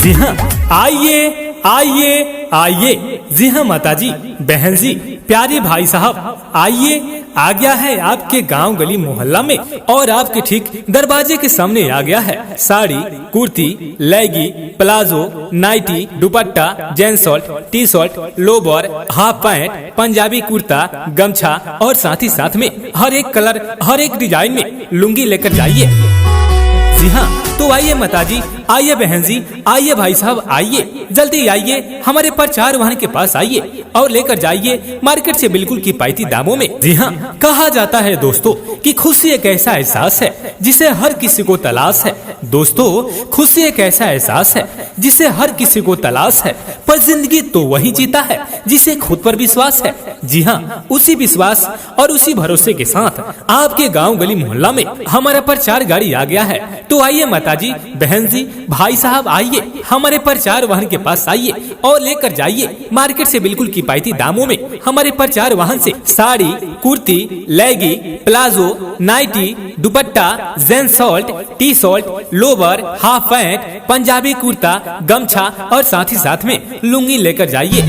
जी हाँ, आइए आइए आइए। जी हाँ माताजी, बहन जी, प्यारे भाई साहब, आइए। आ गया है आपके गांव गली मोहल्ला में और आपके ठीक दरवाजे के सामने आ गया है साड़ी, कुर्ती, लेगी, palazzo, nightie, dupatta, gents shirt, T shirt, lower, half pant, Punjabi kurta, गमछा और साथ ही साथ में हर एक कलर, हर एक डिजाइन में लुंगी लेकर जाइए। जी हाँ, तो आइए माताजी, आइए बहन जी, आइए भाई साहब, आइए, जल्दी आइए, हमारे प्रचार वाहन के पास आइए और लेकर जाइए मार्केट से बिल्कुल किफायती दामों में। जी हाँ, कहा जाता है दोस्तों कि खुशी एक ऐसा एहसास है जिसे हर किसी को तलाश है। दोस्तों, खुशी एक ऐसा एहसास है जिसे हर किसी को तलाश है, पर जिंदगी तो वही जीता है जिसे खुद पर विश्वास है। जी हाँ, उसी विश्वास और उसी भरोसे के साथ आपके गाँव गली मोहल्ला में हमारा प्रचार गाड़ी आ गया है। तो आइए माताजी, बहन जी, भाई साहब, आइए, हमारे प्रचार वाहन के पास आइए और लेकर जाइए मार्केट से बिल्कुल किफायती दामों में हमारे प्रचार वाहन से साड़ी, कुर्ती, लेगी, palazzo, nightie, dupatta, gents shirt, T shirt, lower, half pant, Punjabi kurta, गमछा और साथ ही साथ में लुंगी लेकर जाइए।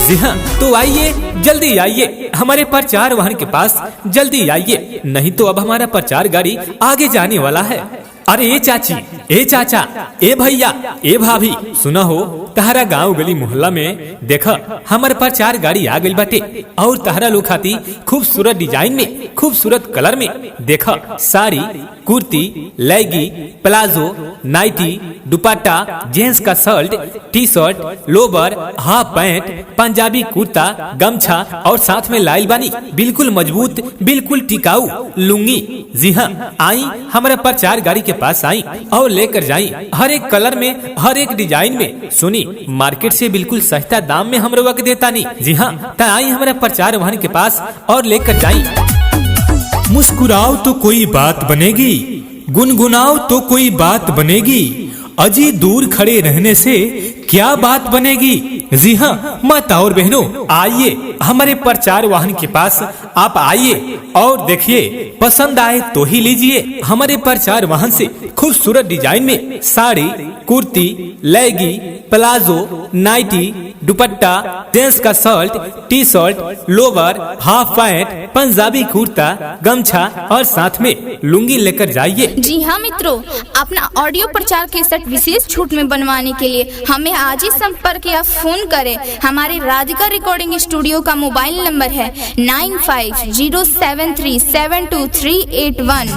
जी हाँ, तो आइए, जल्दी आइए, हमारे प्रचार वाहन के पास जल्दी आइए, नहीं तो अब हमारा प्रचार गाड़ी आगे जाने वाला है। अरे ए चाची, ए चाचा, ए भैया, ए भाभी, सुना हो, तहरा गांव गली मोहल्ला में देखा हमारे प्रचार गाड़ी आ गई बाटे और तहरा लोग खाती खूबसूरत डिजाइन में, खूबसूरत कलर में देखा साड़ी, कुर्ती, लेगी, प्लाजो, नाइटी, दुपट्टा, जेंट्स का shirt, T shirt, lower, half pant, Punjabi kurta, गमछा और साथ में लाइल बानी बिल्कुल मजबूत, बिल्कुल टिकाऊ लुंगी। जी हाँ, आई हमारा प्रचार गाड़ी के पास आई और लेकर जाई हर एक कलर में, हर एक डिजाइन में। सुनी, मार्केट से बिल्कुल सस्ता दाम में हम लोग देता नहीं। जी हाँ, आई हमारा प्रचार वाहन के पास और लेकर जाई। मुस्कुराओ तो कोई बात बनेगी, गुनगुनाओ तो कोई बात बनेगी, अजी दूर खड़े रहने से क्या बात बनेगी। जी हाँ माता और बहनों, आइए हमारे प्रचार वाहन के पास आप आइए और देखिए, पसंद आए तो ही लीजिए। हमारे प्रचार वाहन से खूबसूरत डिजाइन में साड़ी, कुर्ती, लेगी, प्लाजो, नाइटी, दुपट्टा, जेंट्स का shirt, T shirt, lower, half pant, Punjabi kurta, गमछा और साथ में लुंगी लेकर जाइए। जी हाँ मित्रों, अपना ऑडियो प्रचार केसेट विशेष छूट में बनवाने के लिए हमें आज ही संपर्क या फोन करें। हमारे राधिका रिकॉर्डिंग स्टूडियो का मोबाइल नंबर है 9507372381।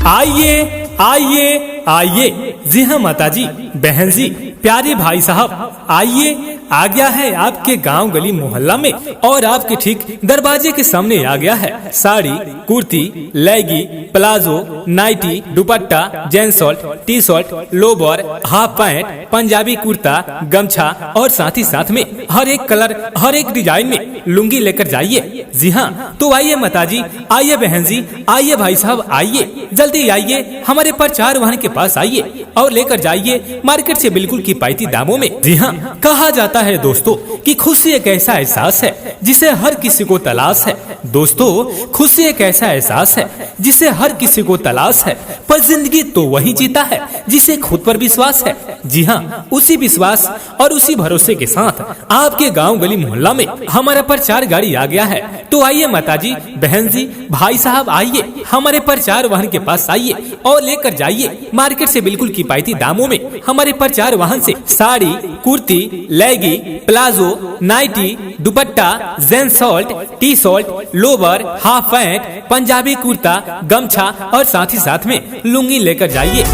आइए आइए आइए। जी हाँ माताजी, बहन जी, प्यारे भाई साहब, आइए। आ गया है आपके गांव गली मोहल्ला में और आपके ठीक दरवाजे के सामने आ गया है साड़ी, कुर्ती, लेगी, palazzo, nightie, dupatta, gents shirt, T shirt, lower, half pant, Punjabi kurta, गमछा और साथ ही साथ में हर एक कलर, हर एक डिजाइन में लुंगी लेकर जाइए। जी हाँ, तो आइए माताजी, आइए बहन जी, आइए भाई साहब, आइए, जल्दी आइए, हमारे प्रचार वाहन के पास आइए और लेकर जाइए मार्केट से बिल्कुल किफायती दामों में। जी हाँ, कहा जाता है दोस्तों कि खुशी एक ऐसा एहसास है जिसे हर किसी को तलाश है। दोस्तों, खुशी एक ऐसा एहसास है जिसे हर किसी को तलाश है, पर जिंदगी तो वही जीता है जिसे खुद पर विश्वास है। जी हाँ, उसी विश्वास और उसी भरोसे के साथ आपके गांव गली मोहल्ला में हमारा प्रचार गाड़ी आ गया है। तो आइए माताजी, बहन जी, भाई साहब, आइए, हमारे प्रचार वाहन के पास आइए और लेकर जाइए मार्केट से बिल्कुल किफायती दामों में हमारे प्रचार वाहन से साड़ी, कुर्ती, लेगी, palazzo, nightie, dupatta, gents shirt, T shirt, lower, half pant, Punjabi kurta, गमछा और साथ ही साथ में लुंगी लेकर जाइए।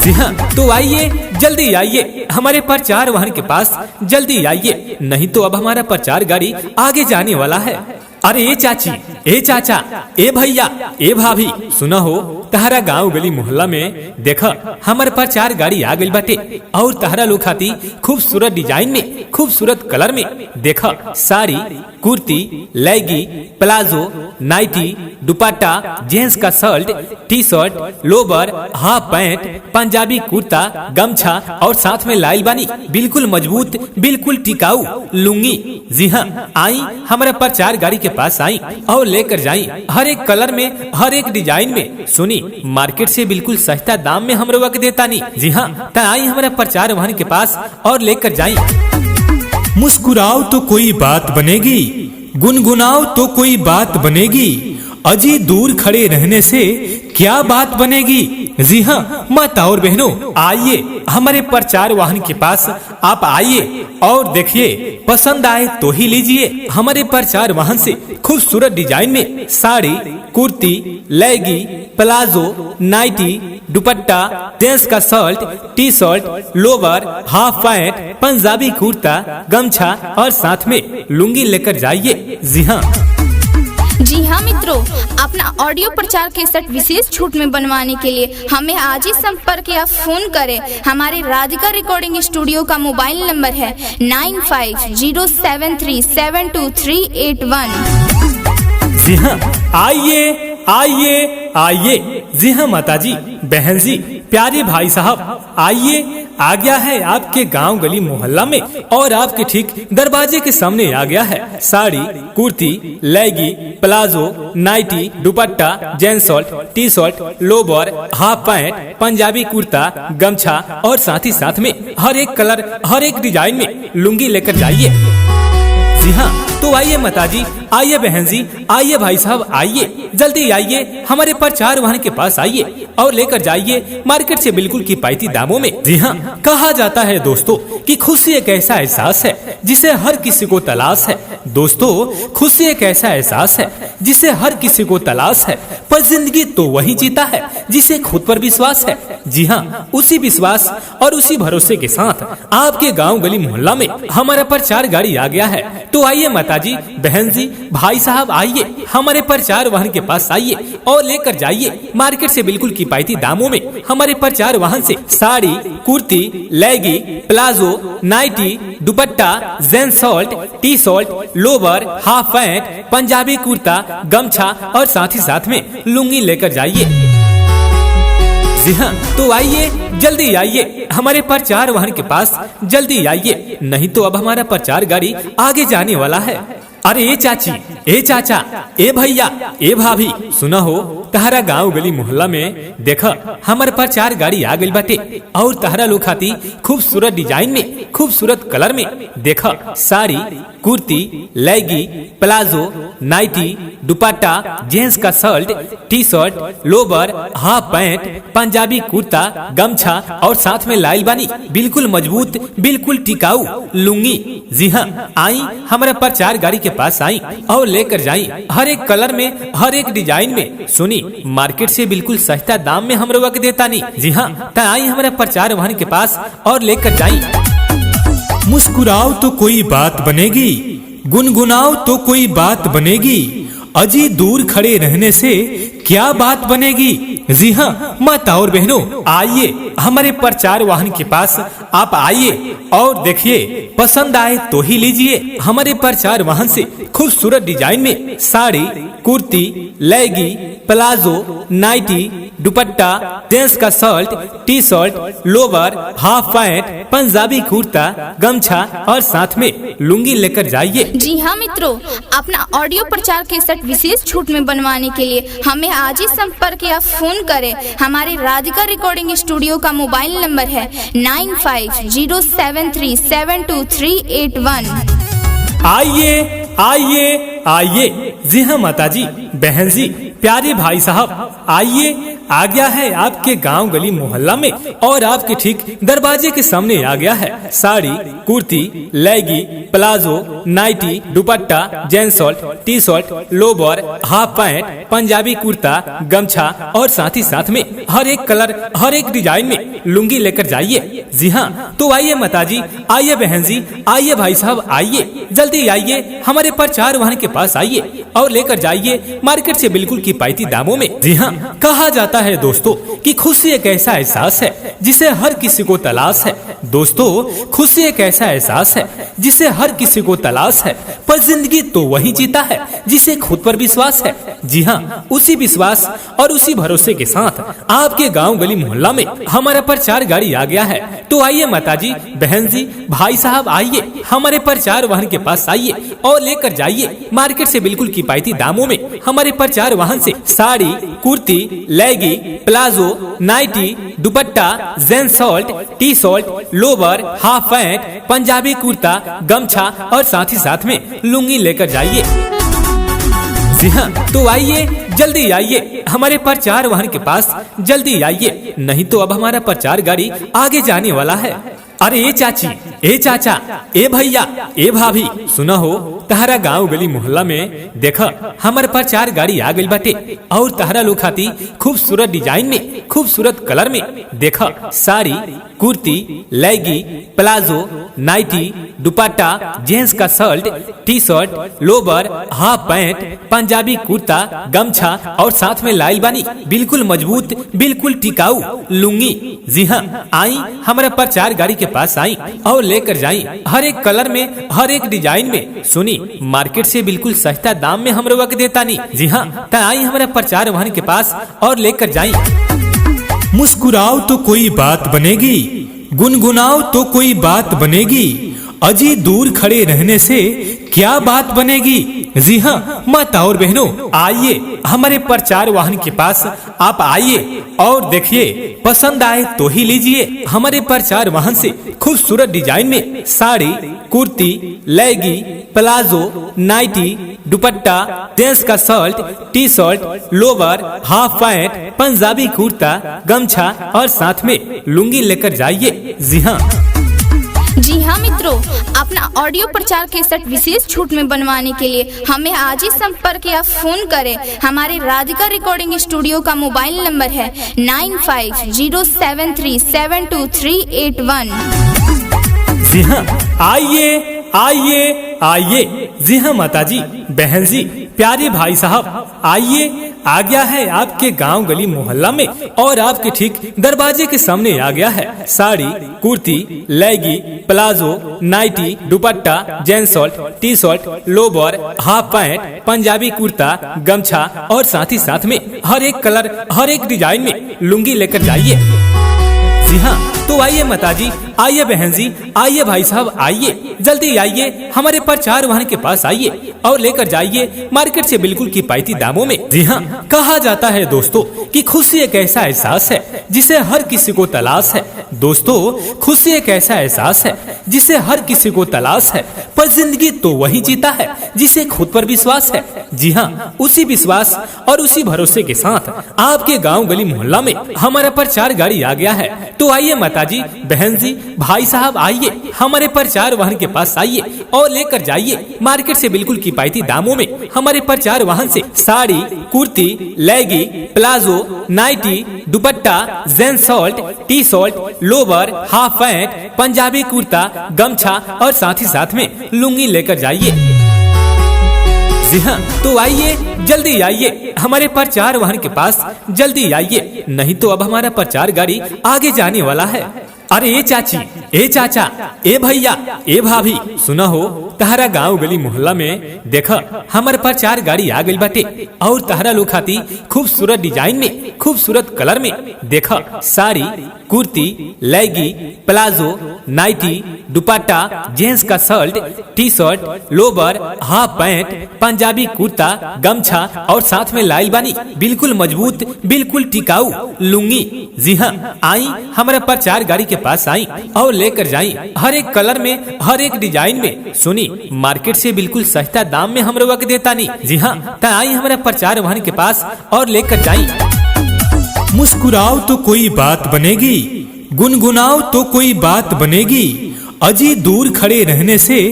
जी हाँ, तो आइए, जल्दी आइए, हमारे प्रचार वाहन के पास जल्दी आइए, नहीं तो अब हमारा प्रचार गाड़ी आगे जाने वाला है। अरे ए चाची, ए चाचा, ए भैया, ए भाभी, सुना हो, तहरा गांव गली मोहल्ला में देखा हमारे प्रचार गाड़ी आ गई बाटे और तहरा लोग खाती खूबसूरत डिजाइन में, खूबसूरत कलर में देखा साड़ी, कुर्ती, लेगी, प्लाजो, नाइटी, दुपट्टा, जेंट्स का shirt, T shirt, lower, half pant, Punjabi kurta, गमछा और साथ में लाइल बानी बिल्कुल मजबूत, बिल्कुल टिकाऊ लुंगी। जी हाँ, आई हमारा प्रचार गाड़ी के पास आई और लेकर जाई हर एक कलर में, हर एक डिजाइन में। सुनी, मार्केट से बिल्कुल सस्ता दाम में हम लोग देता नहीं। जी हाँ, तो आई हमारा प्रचार वाहन के पास और लेकर जाई। मुस्कुराओ तो कोई बात बनेगी, गुनगुनाओ तो कोई बात बनेगी, अजी दूर खड़े रहने से क्या बात बनेगी। जी हाँ माता और बहनों, आइए हमारे प्रचार वाहन के पास आप आइए और देखिए, पसंद आए तो ही लीजिए। हमारे प्रचार वाहन से खूबसूरत डिजाइन में साड़ी, कुर्ती, लेगी, प्लाजो, नाइटी, दुपट्टा, जेंट्स का shirt, T shirt, lower, half pant, Punjabi kurta, गमछा और साथ में लुंगी लेकर जाइए। जी हाँ मित्रों, अपना ऑडियो प्रचार केसट विशेष छूट में बनवाने के लिए हमें आज ही संपर्क या फोन करें। हमारे राधिका रिकॉर्डिंग स्टूडियो का मोबाइल नंबर है 9507372381। जी हाँ, आइए आइए आइए। जी हाँ माता जी, बहन जी, प्यारे भाई साहब, आइए आ गया है आपके गांव गली मोहल्ला में और आपके ठीक दरवाजे के सामने आ गया है साड़ी, कुर्ती, लेगी, palazzo, nightie, dupatta, gents shirt, T shirt, lower, half pant, Punjabi kurta, गमछा और साथ में हर एक कलर, हर एक डिजाइन में लुंगी लेकर जाइए। जी हाँ, तो आइए माता जी, आइए बहन जी, आइए भाई साहब, आइए जल्दी आइए हमारे प्रचार वाहन के पास आइए और लेकर जाइए मार्केट से बिल्कुल किफायती दामों में। जी हाँ, कहा जाता है दोस्तों कि खुशी एक ऐसा एहसास है जिसे हर किसी को तलाश है। दोस्तों, खुशी एक ऐसा एहसास है जिसे हर किसी को तलाश है, पर जिंदगी तो वही जीता है जिसे खुद पर विश्वास है। जी हाँ, उसी विश्वास और उसी भरोसे के साथ आपके गाँव गली मोहल्ला में हमारा प्रचार गाड़ी आ गया है। तो आइए माता जी, बहन जी, भाई साहब, आइए हमारे प्रचार वाहन के पास आइए और लेकर जाइए मार्केट से बिल्कुल किफायती दामों में हमारे प्रचार वाहन से साड़ी, कुर्ती, लेगी, palazzo, nightie, dupatta, gents shirt, T shirt, lower, half pant, Punjabi kurta, गमछा और साथ में लुंगी लेकर जाइए। जी हाँ, तो आइए जल्दी आइए हमारे प्रचार वाहन के पास, जल्दी आइए, नहीं तो अब हमारा प्रचार गाड़ी आगे जाने वाला है। अरे ए चाची, ए चाचा, ए भैया, ए भाभी, सुना हो, तहरा गांव गली मोहल्ला में देखा हमारे प्रचार गाड़ी आ गई बाटे और तहरा लोग खाती खूबसूरत डिजाइन में, खूबसूरत कलर में देखा साड़ी, कुर्ती, लेगी, प्लाजो, नाइटी, दुपट्टा, जेंट्स का shirt, T shirt, lower, half pant, Punjabi kurta, गमछा और साथ में लाइल बानी बिल्कुल मजबूत, बिल्कुल टिकाऊ लुंगी। जी हाँ, आई हमारा प्रचार गाड़ी के पास आई और लेकर जाई हर एक कलर में, हर एक डिजाइन में। सुनी, मार्केट से बिल्कुल सस्ता दाम में हम लोग देता नहीं। जी हाँ, तो आई हमारा प्रचार वाहन के पास और लेकर जाई। मुस्कुराओ तो कोई बात बनेगी, गुनगुनाओ तो कोई बात बनेगी, अजी दूर खड़े रहने से क्या बात बनेगी। जी हाँ माता और बहनों, आइए हमारे प्रचार वाहन के पास आप आइए और देखिए, पसंद आए तो ही लीजिए। हमारे प्रचार वाहन से खूबसूरत डिजाइन में साड़ी, कुर्ती, लेगी, प्लाजो, नाइटी, दुपट्टा, जेंट्स का shirt, T shirt, lower, half pant, Punjabi kurta, गमछा और साथ में लुंगी लेकर जाइए। जी हाँ मित्रों, अपना ऑडियो प्रचार केसट विशेष छूट में बनवाने के लिए हमें आज ही संपर्क या फोन करें। हमारे राधिका रिकॉर्डिंग स्टूडियो का मोबाइल नंबर है 9507372381। आइए आइए आइए। जी हाँ माता जी, बहन जी, प्यारे भाई साहब, आइए आ गया है आपके गांव गली मोहल्ला में और आपके ठीक दरवाजे के सामने आ गया है साड़ी, कुर्ती, लेगी, palazzo, nightie, dupatta, gents shirt, T shirt, lower, half pant, Punjabi kurta, गमछा और साथ में हर एक कलर, हर एक डिजाइन में लुंगी लेकर जाइए। जी हाँ, तो आइए माता जी, आइए बहन जी, आइए भाई साहब, आइए जल्दी आइए हमारे प्रचार वाहन के पास आइए और लेकर जाइए मार्केट से बिल्कुल किफायती दामों में। जी हाँ, कहा जाता है दोस्तों कि खुशी एक ऐसा एहसास है जिसे हर किसी को तलाश है। दोस्तों, खुशी एक ऐसा एहसास है जिसे हर किसी को तलाश है, पर पर जिंदगी तो वही जीता है जिसे खुद पर विश्वास है। जी हाँ, उसी विश्वास और उसी भरोसे के साथ आपके गांव गली मोहल्ला में हमारा प्रचार गाड़ी आ गया है। तो आइए माताजी, बहन जी, भाई साहब, आइए हमारे प्रचार वाहन के पास आइए और लेकर जाइए मार्केट से बिल्कुल किफायती दामों में हमारे प्रचार वाहन से साड़ी, कुर्ती, लेगी, palazzo, nightie, dupatta, gents shirt, T shirt, lower, half pant, Punjabi kurta, गमछा और साथ ही साथ में लुंगी लेकर जाइए। जी हाँ, तो आइए, जल्दी आइए हमारे प्रचार वाहन के पास, जल्दी आइए, नहीं तो अब हमारा प्रचार गाड़ी आगे जाने वाला है। अरे ए चाची, ए चाचा, ए भैया, ए भाभी, सुना हो तहरा गांव गली मोहल्ला में देखा हमारे प्रचार गाड़ी आ गई बाटे और तहरा लोग खाती खूबसूरत डिजाइन में, खूबसूरत कलर में देखा साड़ी, कुर्ती, लेगी, प्लाजो, नाइटी, दुपट्टा, जेंट्स का shirt, T shirt, lower, half pant, Punjabi kurta, गमछा और साथ में लाइल बानी बिल्कुल मजबूत, बिल्कुल टिकाऊ लुंगी। जी हाँ, आई हमारा प्रचार गाड़ी के पास आई और लेकर जाई हर एक कलर में, हर एक डिजाइन में। सुनी, मार्केट से बिल्कुल सस्ता दाम में हम लोग देता नहीं। जी हाँ, तो आई हमारा प्रचार वाहन के पास और लेकर जाई। मुस्कुराओ तो कोई बात बनेगी, गुनगुनाओ तो कोई बात बनेगी, अजी दूर खड़े रहने से क्या बात बनेगी। जी हाँ माता और बहनों, आइए हमारे प्रचार वाहन के पास आप आइए और देखिए, पसंद आए तो ही लीजिए हमारे प्रचार वाहन से खूबसूरत डिजाइन में साड़ी, कुर्ती, लेगी, प्लाजो, नाइटी, दुपट्टा, जेंट्स का shirt, T shirt, lower, half pant, Punjabi kurta, गमछा और साथ में लुंगी लेकर जाइए। जी हाँ मित्रों, अपना ऑडियो प्रचार केसेट विशेष छूट में बनवाने के लिए हमें आज ही संपर्क या फोन करें। हमारे राधिका रिकॉर्डिंग स्टूडियो का मोबाइल नंबर है 9507372381। जी हाँ, आइए आइए आइए। जी हाँ माताजी, बहन जी, प्यारे भाई साहब, आइए, आ गया है आपके गांव गली मोहल्ला में और आपके ठीक दरवाजे के सामने आ गया है साड़ी, कुर्ती, लेगी, palazzo, nightie, dupatta, gents shirt, T shirt, lower, half pant, Punjabi kurta, गमछा और साथ ही साथ में हर एक कलर, हर एक डिजाइन में लुंगी लेकर जाइए। जी हाँ, तो आइए माताजी, आइए बहन जी, आइए भाई साहब, आइए, जल्दी आइए हमारे प्रचार वाहन के पास आइए और लेकर जाइए मार्केट से बिल्कुल किफायती दामों में। जी हाँ, कहा जाता है दोस्तों कि खुशी एक ऐसा एहसास है जिसे हर किसी को तलाश है। दोस्तों, खुशी एक ऐसा एहसास है जिसे हर किसी को तलाश है, पर जिंदगी तो वही जीता है जिसे खुद पर विश्वास है। जी हाँ, उसी विश्वास और उसी भरोसे के साथ आपके गांव गली मोहल्ला में हमारा प्रचार गाड़ी आ गया है। तो आइए माताजी, बहन जी, भाई साहब, आइए हमारे प्रचार वाहन के पास आइए और लेकर जाइए मार्केट से बिल्कुल किफायती दामों में हमारे प्रचार वाहन से साड़ी, कुर्ती, लेगी, palazzo, nightie, dupatta, gents shirt, T shirt, lower, half pant, Punjabi kurta, गमछा और साथ ही साथ में लुंगी लेकर जाइए। जी हाँ, तो आइए, जल्दी आइए हमारे प्रचार वाहन के पास, जल्दी आइए, नहीं तो अब हमारा प्रचार गाड़ी आगे जाने वाला है। अरे ए चाची, ए चाचा, ए भैया, ए भाभी, सुना हो तहरा गांव गली मोहल्ला में देखा हमारे प्रचार गाड़ी आ गई बाटे और तहरा लोग खाती खूबसूरत डिजाइन में, खूबसूरत कलर में देखा साड़ी, कुर्ती, लेगी, प्लाजो, नाइटी, दुपट्टा, जेंट्स का shirt, T shirt, lower, half pant, Punjabi kurta, गमछा और साथ में लाइल बानी बिल्कुल मजबूत, बिल्कुल टिकाऊ लुंगी। जी हाँ, आई हमारा प्रचार गाड़ी के पास आई और लेकर जाई हर एक कलर में, हर एक डिजाइन में। सुनी, मार्केट से बिल्कुल सस्ता दाम में हम लोग देता नहीं। जी हाँ, तो आई हमारा प्रचार वाहन के पास और लेकर जाई। मुस्कुराओ तो कोई बात बनेगी, गुनगुनाओ तो कोई बात बनेगी, अजी दूर खड़े रहने से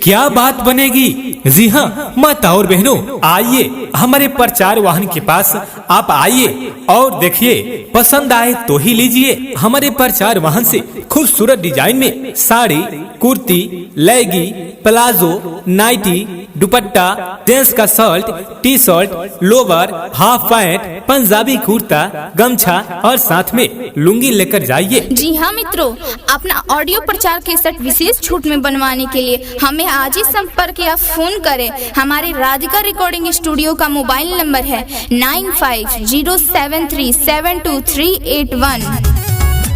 क्या बात बनेगी। जी हाँ माता और बहनों, आइए हमारे प्रचार वाहन के पास आप आइए और देखिए, पसंद आए तो ही लीजिए हमारे प्रचार वाहन से खूबसूरत डिजाइन में साड़ी, कुर्ती, लेगी, प्लाजो, नाइटी, दुपट्टा, जेंट्स का shirt, T shirt, lower, half pant, Punjabi kurta, गमछा और साथ में लुंगी लेकर जाइए। जी हाँ मित्रों, अपना ऑडियो प्रचार केसेट विशेष छूट में बनवाने के लिए हमें आज ही संपर्क या फोन करें। हमारे राधिका रिकॉर्डिंग स्टूडियो का मोबाइल नंबर है 9507372381।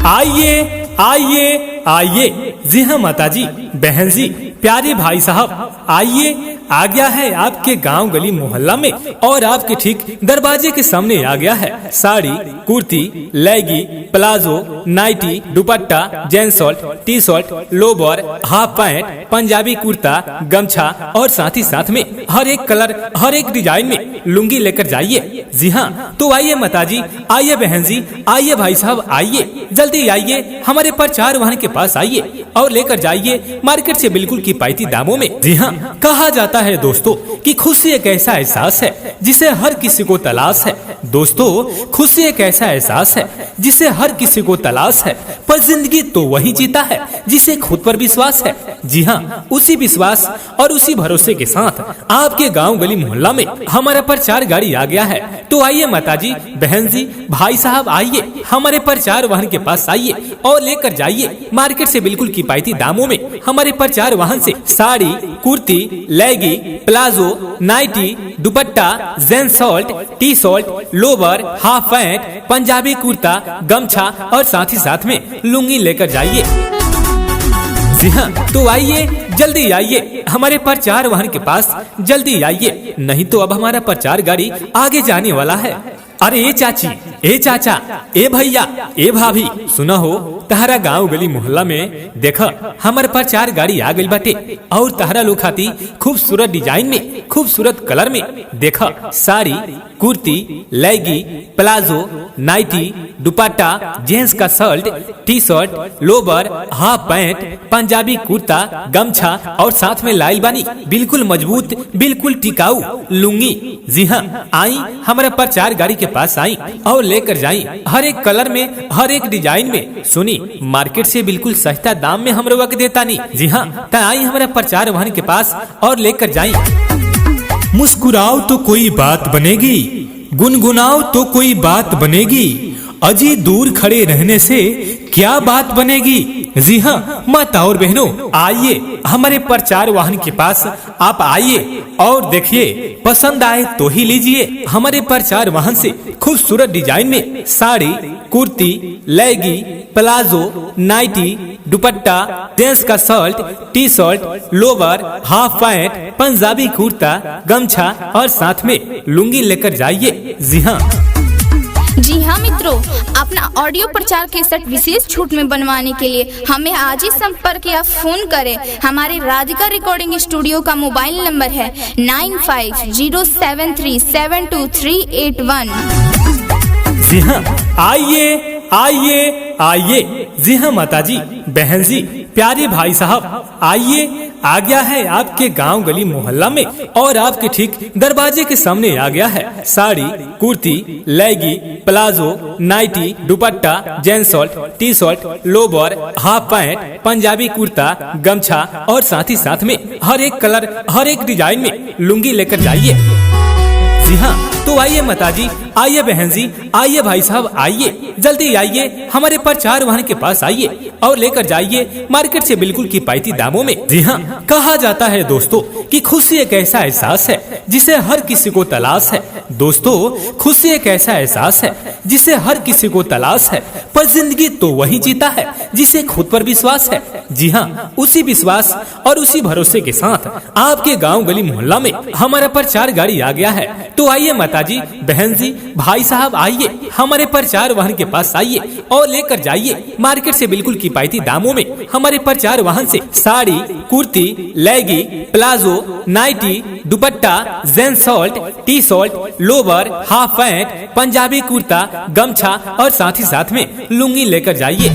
आइए आइए आइए, जी हाँ माता जी, बहन जी, प्यारे भाई साहब, आइए आ गया है आपके गांव गली मोहल्ला में और आपके ठीक दरवाजे के सामने आ गया है साड़ी, कुर्ती, लेगी, palazzo, nightie, dupatta, gents shirt, T shirt, lower, half pant, Punjabi kurta, गमछा और साथ ही साथ में हर एक कलर, हर एक डिजाइन में लुंगी लेकर जाइए। जी हाँ, तो आइए माता जी, आइए बहन जी, आइए भाई साहब, आइए जल्दी आइए, हमारे प्रचार वाहन के पास आइए और लेकर जाइए मार्केट से बिल्कुल किफायती दामों में। जी हाँ, कहा जाता है दोस्तों कि खुशी एक ऐसा एहसास है जिसे हर किसी को तलाश है। दोस्तों, खुशी एक ऐसा एहसास है जिसे हर किसी को तलाश है, पर जिंदगी तो वही जीता है जिसे खुद पर विश्वास है। जी हाँ, उसी विश्वास और उसी भरोसे के साथ आपके गांव गली मोहल्ला में हमारा प्रचार गाड़ी आ गया है। तो आइए माता जी, बहन जी, भाई साहब, आइए हमारे प्रचार वाहन के पास आइए और लेकर जाइए मार्केट से बिल्कुल किफायती दामों में हमारे प्रचार वाहन से साड़ी, कुर्ती, लेगी, palazzo, nightie, dupatta, gents shirt, T shirt, lower, half pant, Punjabi kurta, गमछा और साथ ही साथ में लुंगी लेकर जाइए। जी हाँ, तो आइए जल्दी आइए हमारे प्रचार वाहन के पास, जल्दी आइए, नहीं तो अब हमारा प्रचार गाड़ी आगे जाने वाला है। अरे ए चाची, ए चाचा, ए भैया, ए भाभी, सुना हो, तहरा गांव गली मोहल्ला में देखा हमारे प्रचार गाड़ी आ गई बाटे और तहरा लोग खाती खूबसूरत डिजाइन में, खूबसूरत कलर में देखा साड़ी, कुर्ती, लेगी, प्लाजो, नाइटी, दुपट्टा, जेंट्स का shirt, T shirt, lower, half pant, Punjabi kurta, गमछा और साथ में लाइल बानी बिल्कुल मजबूत, बिल्कुल टिकाऊ लुंगी। जी हाँ, आई हमारे प्रचार गाड़ी के पास आई और लेकर जाई हर एक कलर में, हर एक डिजाइन में। सुनी, मार्केट से बिल्कुल सस्ता दाम में हम लोग देता नहीं। जी हाँ, आई हमारे प्रचार वाहन के पास और लेकर जाई। मुस्कुराओ तो कोई बात बनेगी, गुनगुनाओ तो कोई बात बनेगी, अजी दूर खड़े रहने से क्या बात बनेगी। जी हाँ माता और बहनों, आइए हमारे प्रचार वाहन के पास आप आइए और देखिए, पसंद आए तो ही लीजिए। हमारे प्रचार वाहन से खूबसूरत डिजाइन में साड़ी, कुर्ती, लेगी, प्लाजो, नाइटी, दुपट्टा, जेंट्स का shirt, T shirt, lower, half pant, Punjabi kurta, गमछा और साथ में लुंगी लेकर जाइए। जी हाँ मित्रों, अपना ऑडियो प्रचार केसेट विशेष छूट में बनवाने के लिए हमें आज ही संपर्क या फोन करें। हमारे राधिका रिकॉर्डिंग स्टूडियो का मोबाइल नंबर है 9507372381। जी हाँ, आइए आइए आइए, जी हाँ माता जी, बहन जी, प्यारे भाई साहब, आइए आ गया है आपके गांव गली मोहल्ला में और आपके ठीक दरवाजे के सामने आ गया है साड़ी, कुर्ती, लेगी, palazzo, nightie, dupatta, gents shirt, T shirt, lower, half pant, Punjabi kurta, गमछा और साथ ही साथ में हर एक कलर, हर एक डिजाइन में लुंगी लेकर जाइए। जी हाँ, तो आइए माता जी, आइए बहन जी, आइए भाई साहब, आइए जल्दी आइए हमारे प्रचार वाहन के पास आइए और लेकर जाइए मार्केट से बिल्कुल किफायती दामों में। जी हाँ, कहा जाता है दोस्तों कि खुशी एक ऐसा एहसास है जिसे हर किसी को तलाश है। दोस्तों, खुशी एक ऐसा एहसास है जिसे हर किसी को तलाश है, पर जिंदगी तो वही जीता है जिसे खुद पर विश्वास है। जी हाँ, उसी विश्वास और उसी भरोसे के साथ आपके गाँव गली मोहल्ला में हमारा प्रचार गाड़ी आ गया है। तो आइए माता जी, बहन जी, भाई साहब, आइए हमारे प्रचार वाहन के पास आइए और लेकर जाइए मार्केट से बिल्कुल किफायती दामों में हमारे प्रचार वाहन से साड़ी, कुर्ती, लेगी, palazzo, nightie, dupatta, gents shirt, T shirt, lower, half pant, Punjabi kurta, गमछा और साथ ही साथ में लुंगी लेकर जाइए।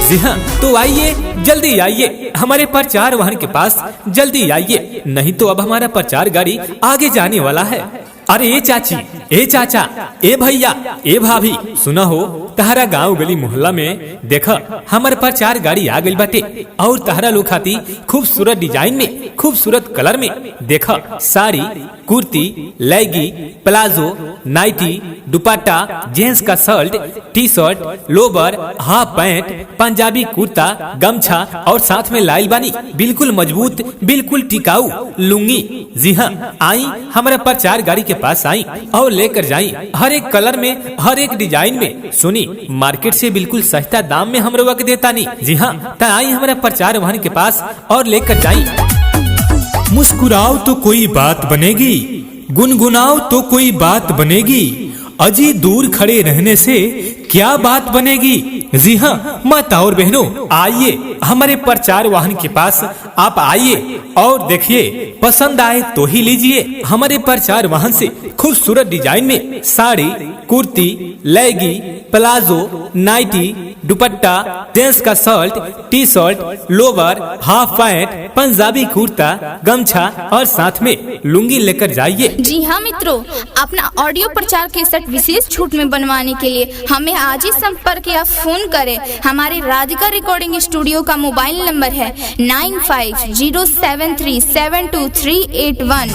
जी हाँ, तो आइए जल्दी आइए हमारे प्रचार वाहन के पास, जल्दी आइए, नहीं तो अब हमारा प्रचार गाड़ी आगे जाने वाला है। अरे ए चाची, ए चाचा, ए भैया, ए भाभी, सुना हो तहरा गांव गली मोहल्ला में देखा हमार पर 4 गाड़ी आ गई बाटे और तहरा लोग खाती खूबसूरत डिजाइन में, खूबसूरत कलर में देखा साड़ी, कुर्ती, लेगी, प्लाजो, नाइटी, दुपट्टा, जेंट्स का shirt, T shirt, lower, half pant, Punjabi kurta, गमछा और साथ में लाइल बानी बिल्कुल मजबूत, बिल्कुल टिकाऊ लुंगी। जी हाँ, आई हमारे पर 4 गाड़ी के पास आई और लेकर जाई हर एक कलर में, हर एक डिजाइन में। सुनी मार्केट से बिल्कुल सस्ता दाम में हम लोग देता नहीं। जी हाँ, तो आई हमारे पर 4 वाहन के पास और लेकर जाई। मुस्कुराओ तो कोई बात बनेगी, गुनगुनाओ तो कोई बात बनेगी, अजी दूर खड़े रहने से क्या बात बनेगी। जी हाँ माता और बहनों, आइए हमारे प्रचार वाहन के पास आप आइए और देखिए, पसंद आए तो ही लीजिए। हमारे प्रचार वाहन से खूबसूरत डिजाइन में साड़ी, कुर्ती, लेगी, प्लाजो, नाइटी, दुपट्टा, जेंट्स का shirt, T shirt, lower, half pant, Punjabi kurta, गमछा और साथ में लुंगी लेकर जाइए। जी हाँ मित्रों, अपना ऑडियो प्रचार के सेट विशेष छूट में बनवाने के लिए हमें आज ही संपर्क या फोन करें। हमारे राधिका रिकॉर्डिंग स्टूडियो का मोबाइल नंबर है 9507372381।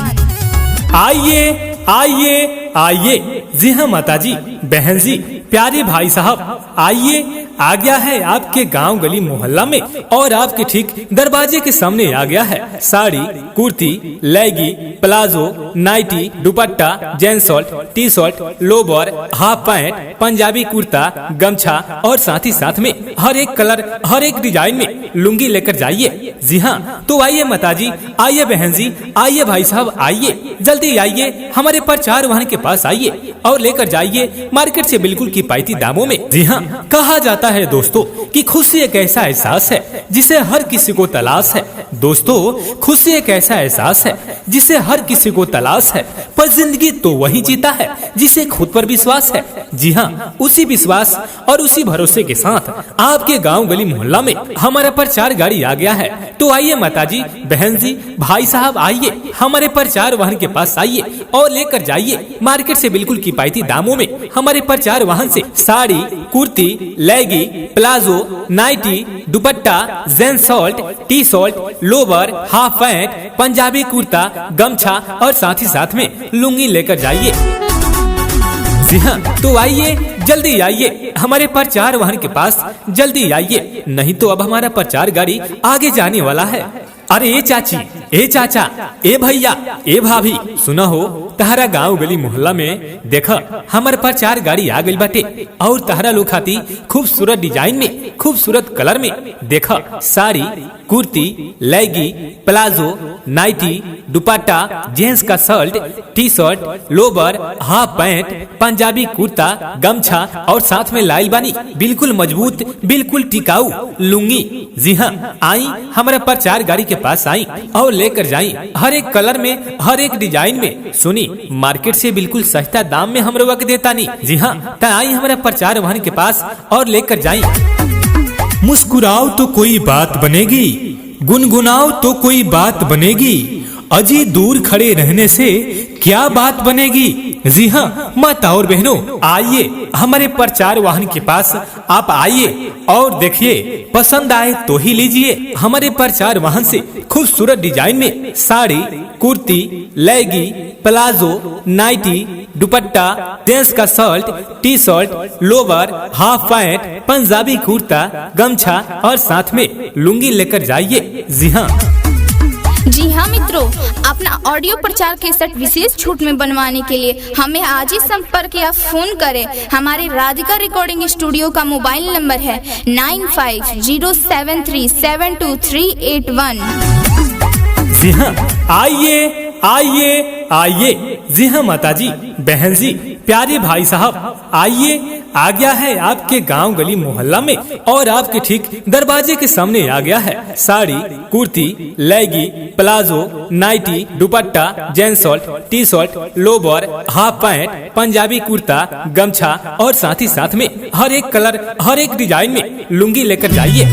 आइए आइए आइए, जी हाँ माता जी, बहन जी, प्यारे भाई साहब, आइए आ गया है आपके गांव गली मोहल्ला में और आपके ठीक दरवाजे के सामने आ गया है साड़ी, कुर्ती, लेगी, palazzo, nightie, dupatta, gents shirt, T shirt, lower, half pant, Punjabi kurta, गमछा और साथ ही साथ में हर एक कलर, हर एक डिजाइन में लुंगी लेकर जाइए। जी हाँ, तो आइए माता जी, आइए बहन जी, आइए भाई साहब, आइए जल्दी आइए, हमारे प्रचार वाहन के पास आइए और लेकर जाइए मार्केट से बिल्कुल किफायती दामों में। जी हाँ, कहा जाता है दोस्तों कि खुशी एक ऐसा एहसास है जिसे हर किसी को तलाश है। दोस्तों, खुशी एक ऐसा एहसास है जिसे हर किसी को तलाश है, पर जिंदगी तो वही जीता है जिसे खुद पर विश्वास है। जी हाँ, उसी विश्वास और उसी भरोसे के साथ आपके गांव गली मोहल्ला में हमारा प्रचार गाड़ी आ गया है। तो आइए माता जी, बहन जी, भाई साहब, आइए हमारे प्रचार वाहन के पास आइए और लेकर जाइए मार्केट से बिल्कुल किफायती दामों में हमारे प्रचार वाहन से साड़ी, कुर्ती, लेगी, palazzo, nightie, dupatta, gents shirt, T shirt, lower, half pant, Punjabi kurta, गमछा और साथ ही साथ में लुंगी लेकर जाइए। जी हाँ, तो आइए जल्दी आइए हमारे प्रचार वाहन के पास, जल्दी आइए, नहीं तो अब हमारा प्रचार गाड़ी आगे जाने वाला है। अरे ए चाची, ए चाचा, ए भैया, ए भाभी, सुना हो तहरा गांव गली मोहल्ला में देखा हमारे पर 4 गाड़ी आ गई बाटे और तहरा लोग खाती खूबसूरत डिजाइन में, खूबसूरत कलर में देखा साड़ी, कुर्ती, लेगी, प्लाजो, नाइटी, दुपट्टा, जेंट्स का shirt, T shirt, lower, half pant, Punjabi kurta, गमछा और साथ में लाइल बानी बिल्कुल मजबूत, बिल्कुल टिकाऊ लुंगी। जी हाँ, आई हमारे प्रचार गाड़ी के पास आई और लेकर जाई हर एक कलर में, हर एक डिजाइन में। सुनी मार्केट से बिल्कुल सस्ता दाम में हम लोग देता नहीं। जी हाँ, तो आई हमारे प्रचार वाहन के पास और लेकर जाई। मुस्कुराओ तो कोई बात बनेगी, गुनगुनाओ तो कोई बात बनेगी, अजी दूर खड़े रहने से क्या बात बनेगी। जी हाँ माता और बहनों, आइए हमारे प्रचार वाहन के पास आप आइए और देखिए, पसंद आए तो ही लीजिए। हमारे प्रचार वाहन से खूबसूरत डिजाइन में साड़ी, कुर्ती, लेगी, प्लाजो, नाइटी, दुपट्टा, जेंट्स का shirt, T shirt, lower, half pant, Punjabi kurta, गमछा और साथ में लुंगी लेकर जाइए। जी हाँ मित्रों, अपना ऑडियो प्रचार के सेट विशेष छूट में बनवाने के लिए हमें आज ही संपर्क या फोन करें। हमारे राधिका रिकॉर्डिंग स्टूडियो का मोबाइल नंबर है 9507372381। जी हाँ, आइए आइए आइए, जी हाँ माता जी, बहन जी, प्यारे भाई साहब, आइए आ गया है आपके गांव गली मोहल्ला में और आपके ठीक दरवाजे के सामने आ गया है साड़ी, कुर्ती, लेगी, palazzo, nightie, dupatta, gents shirt, T shirt, lower, half pant, Punjabi kurta, गमछा और साथ ही साथ में हर एक कलर, हर एक डिजाइन में लुंगी लेकर जाइए।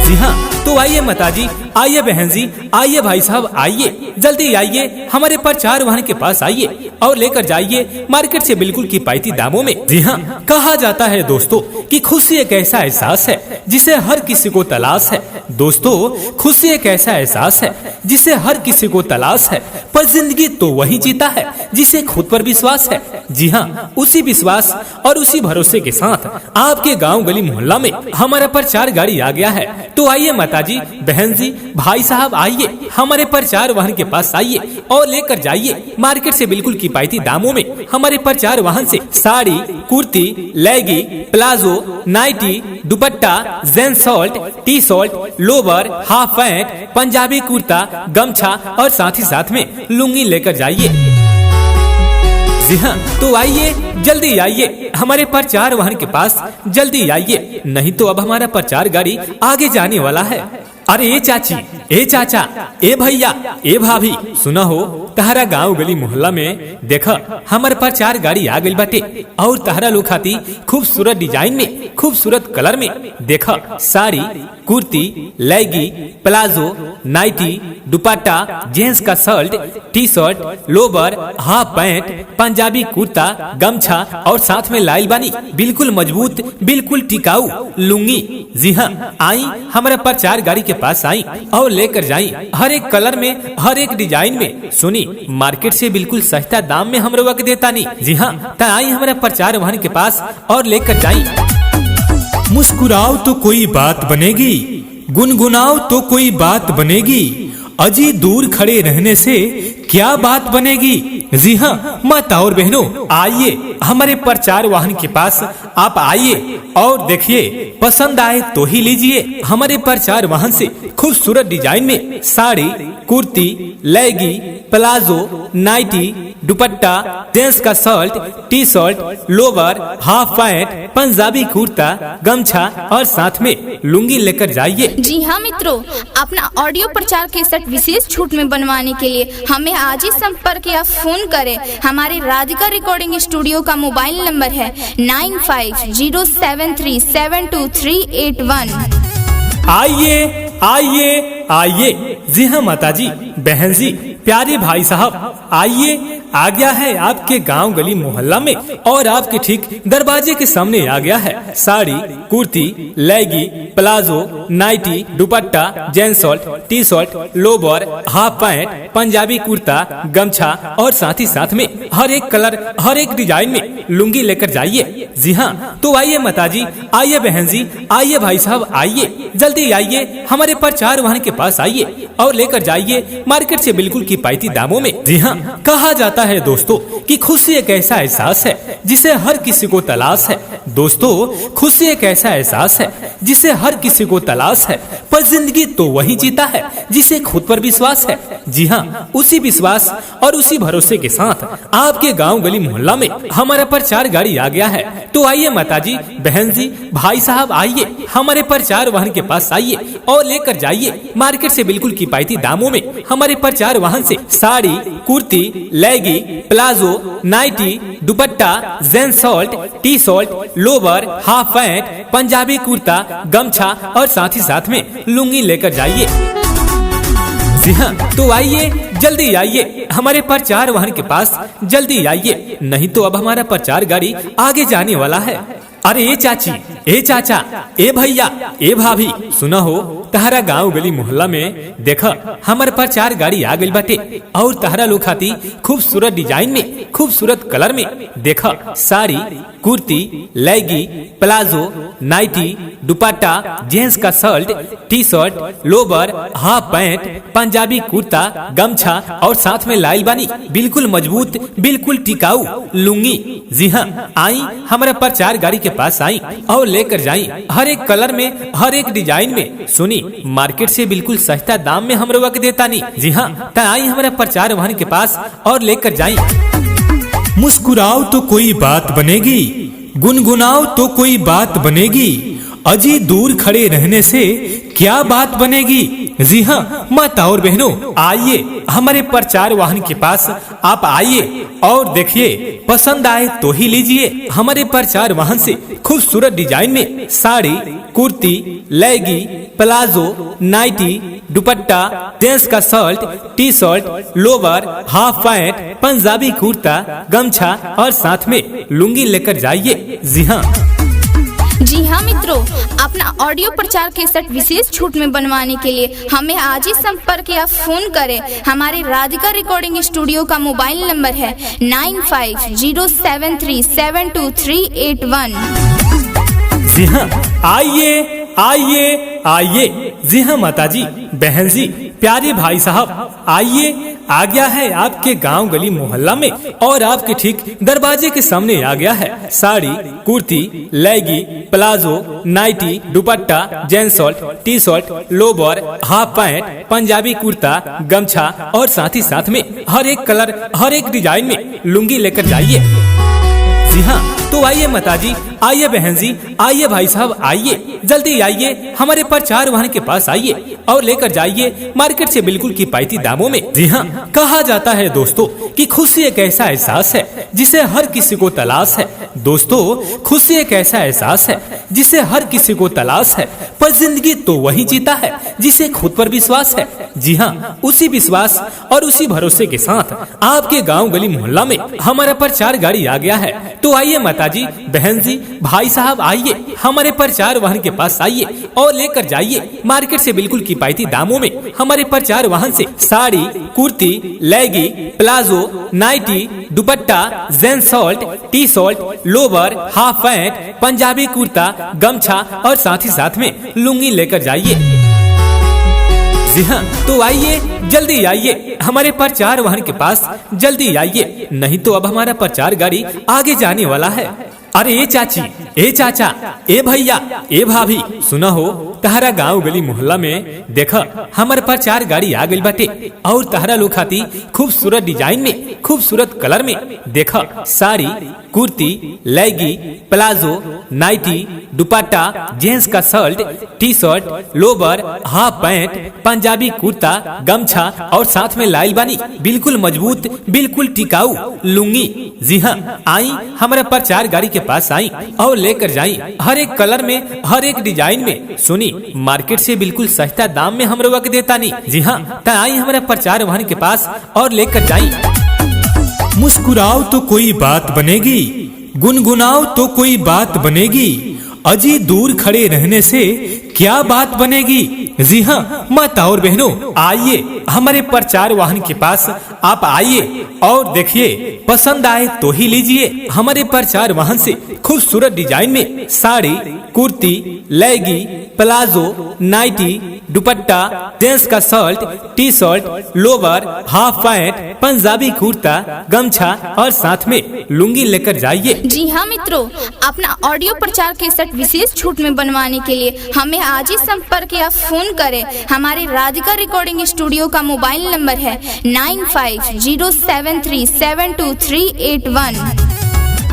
जी हाँ, तो आइए माता जी, आइए बहन जी, आइए भाई साहब, आइए जल्दी आइए हमारे प्रचार वाहन के पास आइए और लेकर जाइए मार्केट से बिल्कुल किफायती दामों में। जी हाँ, कहा जाता है दोस्तों कि खुशी एक ऐसा एहसास है जिसे हर किसी को तलाश है। दोस्तों, खुशी एक ऐसा एहसास है जिसे हर किसी को तलाश है, पर जिंदगी तो वही जीता है जिसे खुद पर विश्वास है। जी हाँ, उसी विश्वास और उसी भरोसे के साथ आपके गांव गली मोहल्ला में हमारा प्रचार गाड़ी आ गया है। तो आइए माताजी, बहन जी, भाई साहब, आइए हमारे प्रचार वाहन के पास आइए और लेकर जाइए मार्केट से बिल्कुल किफायती दामों में हमारे प्रचार वाहन से साड़ी, कुर्ती, लेगी, palazzo, nightie, dupatta, gents shirt, T shirt, lower, half pant, Punjabi kurta, गमछा और साथ ही साथ में लुंगी लेकर जाइए। जी हाँ, तो आइए, जल्दी आइए हमारे प्रचार वाहन के पास, जल्दी आइए, नहीं तो अब हमारा प्रचार गाड़ी आगे जाने वाला है। अरे ए चाची, ए चाचा, ए भैया, ए भाभी, सुना हो तहरा गांव गली मोहल्ला में देखा हमारे प्रचार गाड़ी आ गई बाटे और तहरा लोग खाती खूबसूरत डिजाइन में, खूबसूरत कलर में देखा साड़ी, कुर्ती, लेगी, प्लाजो, नाइटी, दुपट्टा, जेंट्स का shirt, T shirt, lower, half pant, Punjabi kurta, गमछा और साथ में लाइल बानी बिल्कुल मजबूत, बिल्कुल टिकाऊ लुंगी। जी हाँ, आई हमारा प्रचार गाड़ी के पास आई और लेकर जाई हर एक कलर में, हर एक डिजाइन में। सुनी, मार्केट से बिल्कुल सस्ता दाम में हम लोग देता नहीं। जी हाँ, तो आई हमारा प्रचार वाहन के पास और लेकर जाई। मुस्कुराओ तो कोई बात बनेगी, गुनगुनाओ तो कोई बात बनेगी, अजी दूर खड़े रहने से क्या बात बनेगी। जी हाँ माता और बहनों, आइए हमारे प्रचार वाहन के पास आप आइए और देखिए, पसंद आए तो ही लीजिए। हमारे प्रचार वाहन से खूबसूरत डिजाइन में साड़ी, कुर्ती, लेगी, प्लाजो, नाइटी, दुपट्टा, जेंट्स का shirt, T shirt, lower, half pant, Punjabi kurta, गमछा और साथ में लुंगी लेकर जाइए। जी हाँ मित्रों, अपना ऑडियो प्रचार के सेट विशेष छूट में बनवाने के लिए हमें आज ही संपर्क या फोन करें। हमारे राधिका रिकॉर्डिंग स्टूडियो का मोबाइल नंबर है 9507372381। आइए आइए आइए, जी हाँ माताजी, बहन जी, प्यारे भाई साहब, आइए, आ गया है आपके गांव गली मोहल्ला में और आपके ठीक दरवाजे के सामने आ गया है साड़ी, कुर्ती, लेगी, palazzo, nightie, dupatta, gents shirt, T shirt, lower, half pant, Punjabi kurta, गमछा और साथ ही साथ में हर एक कलर, हर एक डिजाइन में लुंगी लेकर जाइए। जी हाँ, तो आइए माताजी, आइए बहन जी, आइए भाई साहब, आइए, जल्दी आइए हमारे प्रचार वाहन के पास आइए और लेकर जाइए मार्केट से बिल्कुल किफायती दामों में। जी हाँ, कहा जाता है दोस्तों कि खुशी एक ऐसा एहसास है जिसे हर किसी को तलाश है। दोस्तों, खुशी एक ऐसा एहसास है जिसे हर किसी को तलाश है, पर जिंदगी तो वही जीता है जिसे खुद पर विश्वास है। जी हाँ, उसी विश्वास और उसी भरोसे के साथ आपके गांव गली मोहल्ला में हमारा प्रचार गाड़ी आ गया है। तो आइए माताजी, बहन जी, भाई साहब, आइए हमारे प्रचार वाहन के पास आइए और लेकर जाइए मार्केट से बिल्कुल किफायती दामों में हमारे प्रचार वाहन से साड़ी, कुर्ती, लेगी, palazzo, nightie, dupatta, gents shirt, T shirt, lower, half pant, Punjabi kurta, गमछा और साथ ही साथ में लुंगी लेकर जाइए। जी हाँ, तो आइए, जल्दी आइए हमारे प्रचार वाहन के पास, जल्दी आइए, नहीं तो अब हमारा प्रचार गाड़ी आगे जाने वाला है। अरे ए चाची, ए चाचा, ए भैया, ए भाभी, सुना हो तहरा गांव गली मोहल्ला में देखा हमारे प्रचार गाड़ी आ गई बाटे और तहरा लोग खाती खूबसूरत डिजाइन में, खूबसूरत कलर में देखा साड़ी, कुर्ती, लेगी, प्लाजो, नाइटी, दुपट्टा, जेंट्स का shirt, T shirt, lower, half pant, Punjabi kurta, गमछा और साथ में लाइल बानी बिल्कुल मजबूत, बिल्कुल टिकाऊ लुंगी। जी हाँ, आई हमारा प्रचार गाड़ी के पास आई और लेकर जाई हर एक कलर में, हर एक डिजाइन में। सुनी, मार्केट से बिल्कुल सस्ता दाम में हम लोग देता नहीं। जी हाँ, तो आई हमारा प्रचार वाहन के पास और लेकर जाई। मुस्कुराओ तो कोई बात बनेगी, गुनगुनाओ तो कोई बात बनेगी, अजी दूर खड़े रहने से क्या बात बनेगी? जी हाँ माता और बहनों, आइए हमारे प्रचार वाहन के पास आप आइए और देखिए, पसंद आए तो ही लीजिए। हमारे प्रचार वाहन से खूबसूरत डिजाइन में साड़ी, कुर्ती, लेगी, प्लाजो, नाइटी, दुपट्टा, जेंट्स का shirt, T shirt, lower, half pant, Punjabi kurta, गमछा और साथ में लुंगी लेकर जाइए। जी हाँ मित्रों, अपना ऑडियो प्रचार के सेट विशेष छूट में बनवाने के लिए हमें आज ही संपर्क या फोन करें। हमारे राधिका रिकॉर्डिंग स्टूडियो का मोबाइल नंबर है 9507372381। जी हाँ, आइए आइए आइए। जी हाँ माता जी, बहन जी, प्यारे भाई साहब, आइए आ गया है आपके गांव गली मोहल्ला में और आपके ठीक दरवाजे के सामने आ गया है साड़ी, कुर्ती, लेगी, palazzo, nightie, dupatta, gents shirt, T shirt, lower, half pant, Punjabi kurta, गमछा और साथ ही साथ में हर एक कलर, हर एक डिजाइन में लुंगी लेकर जाइए। जी हाँ, तो आइए माता जी, आइए बहन जी, आइए भाई साहब, आइए जल्दी आइए, हमारे प्रचार वाहन के पास आइए और लेकर जाइए मार्केट से बिल्कुल किफायती दामों में। जी हाँ, कहा जाता है दोस्तों कि खुशी एक ऐसा एहसास है जिसे हर किसी को तलाश है। दोस्तों, खुशी एक ऐसा एहसास है जिसे हर किसी को तलाश है, पर जिंदगी तो वही जीता है जिसे खुद पर विश्वास है। जी हाँ, उसी विश्वास और उसी भरोसे के साथ आपके गाँव गली मोहल्ला में हमारा प्रचार गाड़ी आ गया है। तो आइए माता जी, बहन जी, भाई साहब, आइए हमारे प्रचार वाहन के पास आइए और लेकर जाइए मार्केट से बिल्कुल किफायती दामों में हमारे प्रचार वाहन से साड़ी, कुर्ती, लेगी, palazzo, nightie, dupatta, gents shirt, T shirt, lower, half pant, Punjabi kurta, गमछा और साथ ही साथ में लुंगी लेकर जाइए। जी हाँ, तो आइए जल्दी आइए हमारे प्रचार वाहन के पास, जल्दी आइए, नहीं तो अब हमारा प्रचार गाड़ी आगे जाने वाला है। अरे ए चाची, ए चाचा, ए भैया, ए भाभी, सुना हो, तहरा गांव गली मोहल्ला में देखा हमारे प्रचार गाड़ी आ गई बाटे और तहरा लोग खाती खूबसूरत डिजाइन में, खूबसूरत कलर में देखा साड़ी, कुर्ती, लेगी, प्लाजो, नाइटी, दुपट्टा, जेंट्स का shirt, T shirt, lower, half pant, Punjabi kurta, गमछा और साथ में लाइल बानी बिल्कुल मजबूत, बिल्कुल टिकाऊ लुंगी। जी हाँ, आई हमारा प्रचार गाड़ी के पास आई और लेकर जाई हर एक कलर में, हर एक डिजाइन में। सुनी, मार्केट से बिल्कुल सस्ता दाम में हम लोग देता नहीं। जी हाँ, आई हमारा प्रचार वाहन के पास और लेकर जाई। मुस्कुराओ तो कोई बात बनेगी, गुनगुनाओ तो कोई बात बनेगी, अजी दूर खड़े रहने से क्या बात बनेगी? जी हाँ माता और बहनों, आइए हमारे प्रचार वाहन के पास आप आइए और देखिए, पसंद आए तो ही लीजिए। हमारे प्रचार वाहन से खूबसूरत डिजाइन में साड़ी, कुर्ती, लेगी, प्लाजो, नाइटी, दुपट्टा, जेंट्स का shirt, T shirt, lower, half pant, Punjabi kurta, गमछा और साथ में लुंगी लेकर जाइए। जी हाँ मित्रों, अपना ऑडियो प्रचार के सेट विशेष छूट में बनवाने के लिए हमें आज ही संपर्क या फोन करें। हमारे राधिका रिकॉर्डिंग स्टूडियो का मोबाइल नंबर है 9507372381।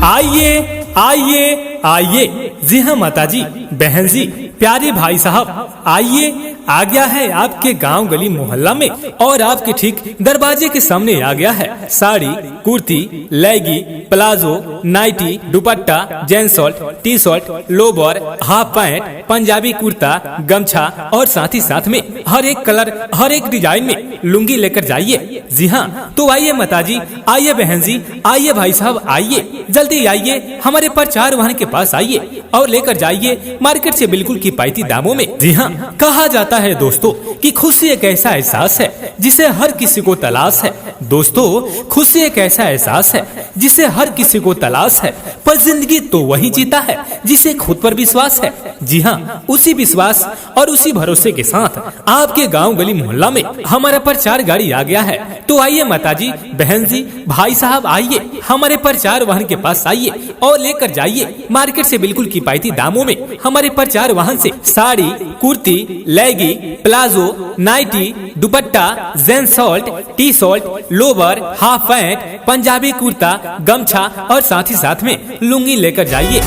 आइए आइए आइए। जी हाँ माता जी, बहन जी, प्यारे भाई साहब, आइए आ गया है आपके गांव गली मोहल्ला में और आपके ठीक दरवाजे के सामने आ गया है साड़ी, कुर्ती, लेगी, palazzo, nightie, dupatta, gents shirt, T shirt, lower, half pant, Punjabi kurta, गमछा और साथ ही साथ में हर एक कलर, हर एक डिजाइन में लुंगी लेकर जाइए। जी हाँ, तो आइए माता जी, आइए बहन जी, आइए भाई साहब, आइए जल्दी आइए हमारे प्रचार वाहन के पास आइए और लेकर जाइए मार्केट से बिल्कुल किफायती दामों में। जी हाँ, कहा जाता है दोस्तों कि खुशी एक ऐसा एहसास है जिसे हर किसी को तलाश है। दोस्तों, खुशी एक ऐसा एहसास है जिसे हर किसी को तलाश है, पर जिंदगी तो वही जीता है जिसे खुद पर विश्वास है। जी हाँ, उसी विश्वास और उसी भरोसे के साथ आपके गांव गली मोहल्ला में हमारा प्रचार गाड़ी आ गया है। तो आइए माता जी, बहन जी, भाई साहब, आइए हमारे प्रचार वाहन के पास आइए और लेकर जाइए मार्केट से बिल्कुल किफायती दामों में हमारे प्रचार वाहन से साड़ी, कुर्ती, लेगी, palazzo, nightie, dupatta, gents shirt, T shirt, lower, half pant, Punjabi kurta, गमछा और साथ ही साथ में लुंगी लेकर जाइए।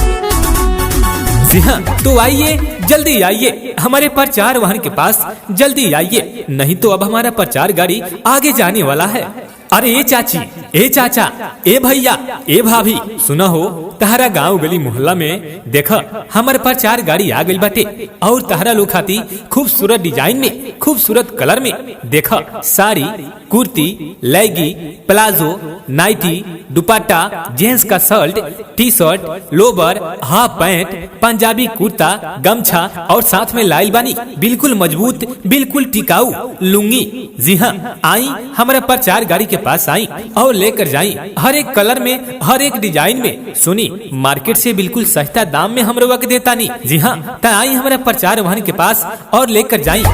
जी हाँ, तो आइए जल्दी आइए हमारे प्रचार वाहन के पास जल्दी आइए, नहीं तो अब हमारा प्रचार गाड़ी आगे जाने वाला है। अरे ए चाची, ए चाचा, ए भैया, ए भाभी, सुना हो तहरा गांव गली मोहल्ला में देखा हमारे प्रचार गाड़ी आ गई बाटे और तहरा लोग खाती खूबसूरत डिजाइन में, खूबसूरत कलर में देखा साड़ी, कुर्ती, लेगी, प्लाजो, नाइटी, दुपट्टा, जेंट्स का shirt, T shirt, lower, half pant, Punjabi kurta, गमछा और साथ में लाइल बानी बिल्कुल मजबूत, बिल्कुल टिकाऊ लुंगी। जी हाँ, आई हमारा प्रचार गाड़ी के पास आई और लेकर जाई हर एक कलर में, हर एक डिजाइन में। सुनी मार्केट से बिल्कुल सस्ता दाम में हम लोग देता नहीं। जी हाँ, तो आई हमारा प्रचार वाहन के पास और लेकर जाई।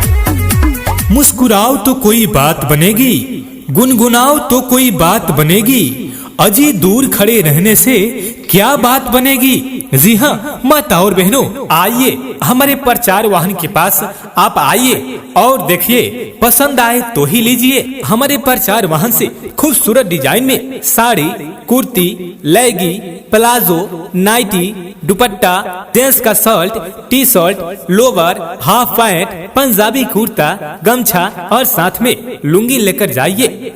मुस्कुराओ तो कोई बात बनेगी, गुनगुनाओ तो कोई बात बनेगी, अजी दूर खड़े रहने से क्या बात बनेगी। जी हाँ माता और बहनों, आइए हमारे प्रचार वाहन के पास आप आइए और देखिए, पसंद आए तो ही लीजिए। हमारे प्रचार वाहन से खूबसूरत डिजाइन में साड़ी, कुर्ती, लेगी, प्लाजो, नाइटी, दुपट्टा, जेंट्स का shirt, T shirt, lower, half pant, Punjabi kurta, गमछा और साथ में लुंगी लेकर जाइए।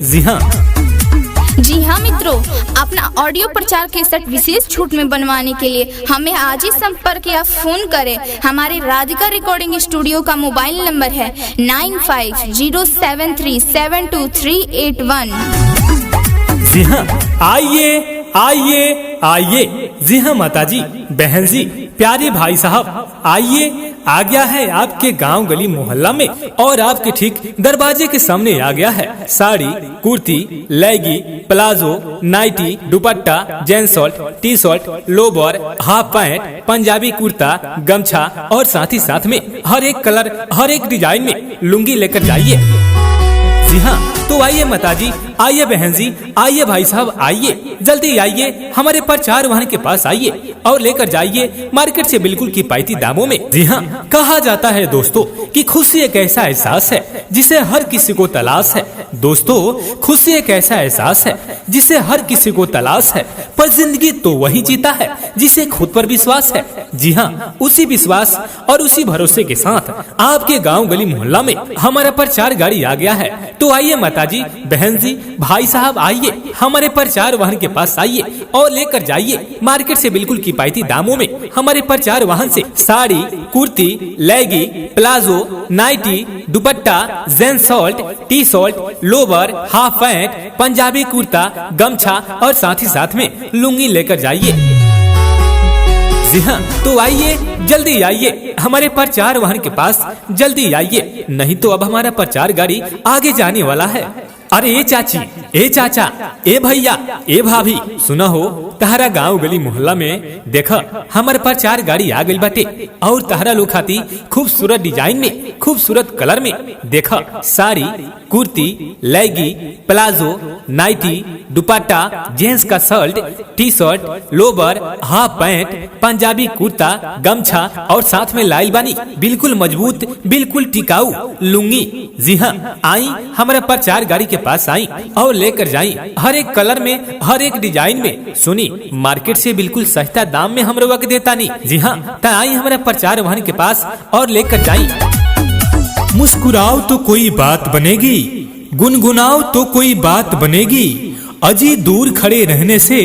जी हाँ मित्रों, अपना ऑडियो प्रचार केसेट विशेष छूट में बनवाने के लिए हमें आज ही संपर्क या फोन करें। हमारे राधिका रिकॉर्डिंग स्टूडियो का मोबाइल नंबर है 9507372381। जी हाँ, आइए आइए आइए। जी हाँ माता जी, बहन जी, प्यारे भाई साहब, आइए आ गया है आपके गांव गली मोहल्ला में और आपके ठीक दरवाजे के सामने आ गया है साड़ी, कुर्ती, लेगी, palazzo, nightie, dupatta, gents shirt, T shirt, lower, half pant, Punjabi kurta, गमछा और साथ ही साथ में हर एक कलर, हर एक डिजाइन में लुंगी लेकर जाइए। जी हाँ, तो आइए माता जी, आइए बहन जी, आइए भाई साहब, आइए जल्दी आइए हमारे प्रचार वाहन के पास आइए और लेकर जाइए मार्केट से बिल्कुल किफायती दामों में। जी हाँ, कहा जाता है दोस्तों कि खुशी एक ऐसा एहसास है जिसे हर किसी को तलाश है। दोस्तों, खुशी एक ऐसा एहसास है जिसे हर किसी को तलाश है, पर जिंदगी तो वही जीता है जिसे खुद पर विश्वास है। जी हाँ, उसी विश्वास और उसी भरोसे के साथ आपके गाँव गली मोहल्ला में हमारा प्रचार गाड़ी आ गया है। तो आइए माता जी, बहन जी, भाई साहब, आइए हमारे प्रचार वाहन के पास आइए और लेकर जाइए मार्केट से बिल्कुल किफायती दामों में हमारे प्रचार वाहन से साड़ी, कुर्ती, लेगी, palazzo, nightie, dupatta, gents shirt, T shirt, lower, half pant, Punjabi kurta, गमछा और साथ ही साथ में लुंगी लेकर जाइए। जी हाँ, तो आइए जल्दी आइए हमारे प्रचार वाहन के पास जल्दी आइए, नहीं तो अब हमारा प्रचार गाड़ी आगे जाने वाला है। अरे ए चाची, ए चाचा, ए भैया, ए भाभी, सुना हो तहरा गांव गली मोहल्ला में देखा हमारे प्रचार गाड़ी आ गई बाटे और तहरा लोग खाती खूबसूरत डिजाइन में, खूबसूरत कलर में देखा साड़ी, कुर्ती, लेगी, प्लाजो, नाइटी, दुपट्टा, जेंट्स का shirt, T shirt, lower, half pant, Punjabi kurta, गमछा और साथ में लाइल बानी बिल्कुल मजबूत, बिल्कुल टिकाऊ लुंगी। जी हाँ, आई हमारा प्रचार गाड़ी के पास आई और लेकर जाई हर एक कलर में, हर एक डिजाइन में। सुनी मार्केट से बिल्कुल सस्ता दाम में हम लोग देता नहीं। जी हाँ, तो आई हमारा प्रचार वाहन के पास और लेकर जाई। मुस्कुराओ तो कोई बात बनेगी, गुनगुनाओ तो कोई बात बनेगी, अजी दूर खड़े रहने से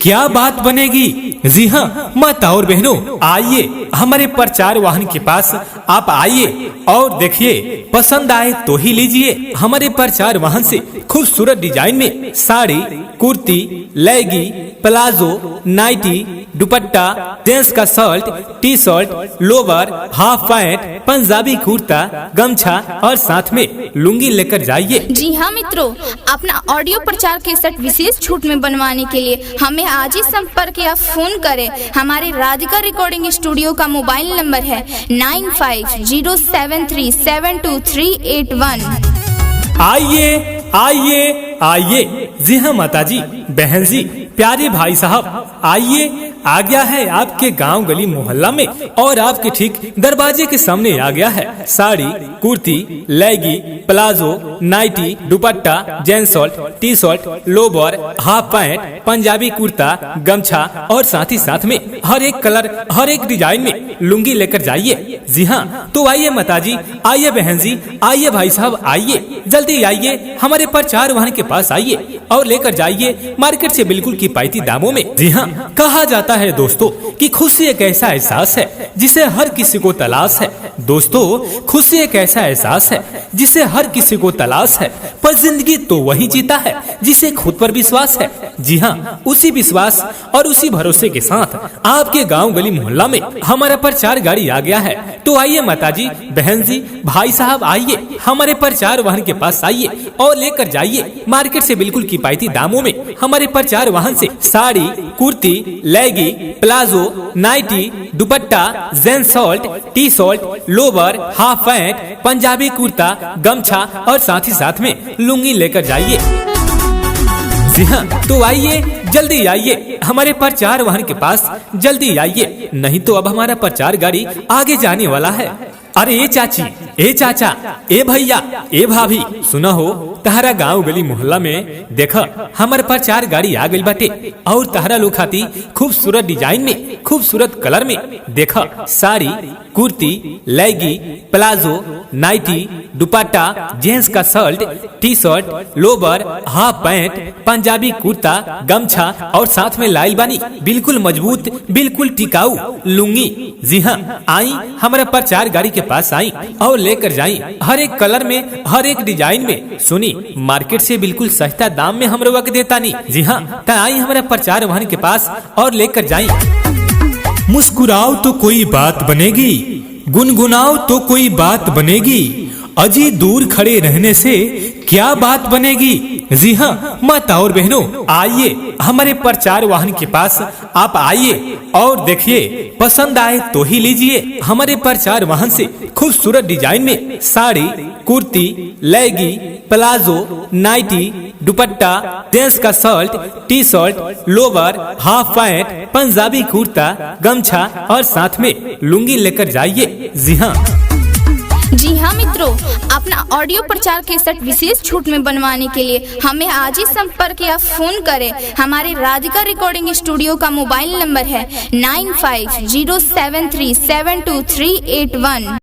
क्या बात बनेगी। जी हाँ माता और बहनों, आइए हमारे प्रचार वाहन के पास आप आइए और देखिए, पसंद आए तो ही लीजिए। हमारे प्रचार वाहन से खूबसूरत डिजाइन में साड़ी, कुर्ती, लेगी, प्लाजो, नाइटी, दुपट्टा, जेंट्स का shirt, T shirt, lower, half pant, Punjabi kurta, गमछा और साथ में लुंगी लेकर जाइए। जी हाँ मित्रों, अपना ऑडियो प्रचार केसेट विशेष छूट में बनवाने के लिए हमें आज ही संपर्क या फोन करें। हमारे राधिका रिकॉर्डिंग स्टूडियो का मोबाइल नंबर है 9507372381। आइए आइए आइए। जी हाँ माता जी, बहन जी, प्यारे भाई साहब, आइए आ गया है आपके गांव गली मोहल्ला में और आपके ठीक दरवाजे के सामने आ गया है साड़ी, कुर्ती, लेगी, palazzo, nightie, dupatta, gents shirt, T shirt, lower, half pant, Punjabi kurta, गमछा और साथ ही साथ में हर एक कलर, हर एक डिजाइन में लुंगी लेकर जाइए। जी हाँ, तो आइए माताजी, आइए बहन जी, आइए भाई साहब, आइए जल्दी आइए हमारे प्रचार वाहन के पास आइए और लेकर जाइए मार्केट से बिल्कुल किफायती दामों में। जी हाँ, कहा जाता है दोस्तों कि खुशी एक ऐसा एहसास है जिसे हर किसी को तलाश है। दोस्तों, खुशी एक ऐसा एहसास है जिसे हर किसी को तलाश है, पर जिंदगी तो वही जीता है जिसे खुद पर विश्वास है। जी हाँ, उसी विश्वास और उसी भरोसे के साथ आपके गांव गली मोहल्ला में हमारा प्रचार गाड़ी आ गया है। तो आइए माताजी, बहन जी, भाई साहब, आइए हमारे प्रचार वाहन के पास आइए और लेकर जाइए मार्केट से बिल्कुल किफायती दामों में हमारे प्रचार वाहन से साड़ी, कुर्ती, लेगी, palazzo, nightie, dupatta, gents shirt, T shirt, lower, half pant, Punjabi kurta, गमछा और साथ ही साथ में लुंगी लेकर जाइए। जी हाँ, तो आइए जल्दी आइए हमारे प्रचार वाहन के पास, जल्दी आइए, नहीं तो अब हमारा प्रचार गाड़ी आगे जाने वाला है। अरे ए चाची, ए चाचा, ए भैया, ए भाभी, सुना हो तहरा गांव गली मोहल्ला में देखा हमारे प्रचार गाड़ी आ गई बाटे और तहरा लोग खाती खूबसूरत डिजाइन में, खूबसूरत कलर में देखा साड़ी, कुर्ती, लेगी, प्लाजो, नाइटी, दुपट्टा, जेंट्स का shirt, T shirt, lower, half pant, Punjabi kurta, गमछा और साथ में लाइल बानी बिल्कुल मजबूत, बिल्कुल टिकाऊ लुंगी। जी हाँ, आई हमारा प्रचार गाड़ी के पास आई और लेकर जाई हर एक कलर में, हर एक डिजाइन में। सुनी, मार्केट से बिल्कुल सस्ता दाम में हम लोग देता नहीं। जी हाँ, तो आई हमारा प्रचार वाहन के पास और लेकर जाई। मुस्कुराओ तो कोई बात बनेगी, गुनगुनाओ तो कोई बात बनेगी, अजी दूर खड़े रहने से क्या बात बनेगी। जी हाँ माता और बहनों, आइए हमारे प्रचार वाहन के पास आप आइए और देखिए, पसंद आए तो ही लीजिए हमारे प्रचार वाहन से खूबसूरत डिजाइन में साड़ी, कुर्ती, लेगी, प्लाजो, नाइटी, दुपट्टा, जेंट्स का shirt, T shirt, lower, half pant, Punjabi kurta, गमछा और साथ में लुंगी लेकर जाइए। जी हाँ मित्रों, अपना ऑडियो प्रचार के सेट विशेष छूट में बनवाने के लिए हमें आज ही संपर्क या फोन करें। हमारे राधिका रिकॉर्डिंग स्टूडियो का मोबाइल नंबर है 9507372381।